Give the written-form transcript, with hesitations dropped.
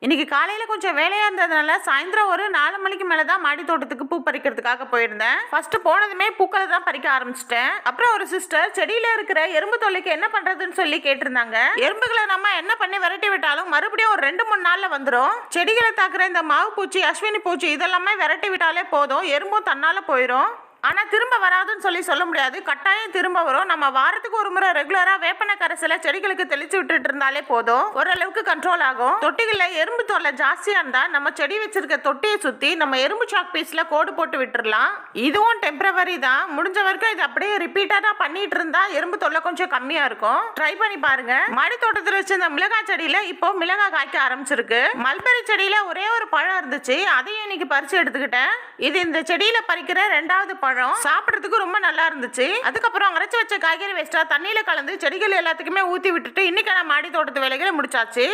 இன்னைக்கு காலையில கொஞ்சம் வேலையா இருந்ததுனால சாயந்தரம் ஒரு 4 மணிக்கு மேலதான் மாடி தோட்டத்துக்கு பூ பறிக்கிறதுக்காக போயிருந்தேன். ஃபர்ஸ்ட் போனதுமே பூக்களை தான் பறிக்க ஆரம்பிச்சிட்டேன். அப்புறம் ஒரு சிஸ்டர் செடியில இருக்கிற எறும்பு தொல்லைக்கு என்ன பண்றதுன்னு சொல்லி கேட்டிருந்தாங்க. எறும்புகளை நம்ம என்ன பண்ணி விரட்டி விட்டாலும் மறுபடியும் ஒரு 2-3 நாள்ல வந்துடும். செடிகளை தாக்குற இந்த மாவு பூச்சி, அஸ்வினி பூச்சி இதெல்லாமே விரட்டி விட்டாலே போதும், எறும்பும் தன்னால போயிடும். ஆனா திரும்ப வராதுன்னு சொல்ல முடியாது, கட்டாயம் திரும்ப வரும். நம்ம வாரத்துக்கு ஒரு முறை ரெகுலரா வேப்பன கரைசலை செடிகளுக்கு தெளிச்சு விட்டுட்டு இருந்தாலே போதும், ஓரளவுக்கு கண்ட்ரோல் ஆகும். தொட்டிகளில் எறும்பு தொல்லை ஜாஸ்தியா இருந்தா நம்ம செடி வச்சிருக்க தொட்டியை சுத்தி நம்ம எறும்பு சாக் பீஸ்ல கோடு போட்டு விட்டுறலாம். இதுவும் டெம்பரவரி தான், முடிஞ்ச வரைக்கும் இது அப்படியே ரிப்பீட்டடா பண்ணிட்டு இருந்தா எறும்பு தொல்லை கொஞ்சம் கம்மியா இருக்கும். ட்ரை பண்ணி பாருங்க. மாடி தோட்டத்தில் வச்சிருந்த மிளகாய் செடியில இப்போ மிளகாய் காய்க்க ஆரம்பிச்சிருக்கு. மல்பெரி செடியில ஒரே ஒரு பழம் இருந்துச்சு, அதையும் இன்னைக்கு பறிச்சு எடுத்துக்கிட்டேன். இது இந்த செடியில பறிக்கிற 2வது பழம். சாப்பிடுறதுக்கு ரொம்ப நல்லா இருந்துச்சு. அதுக்கப்புறம் அரைச்சு வச்ச காய்கறி வேஸ்டா தண்ணியில கலந்து செடிகள் எல்லாத்துக்குமே ஊத்தி விட்டுட்டு இன்னைக்கான மாடி தோட்டத்து வேலைகளை முடிச்சாச்சு.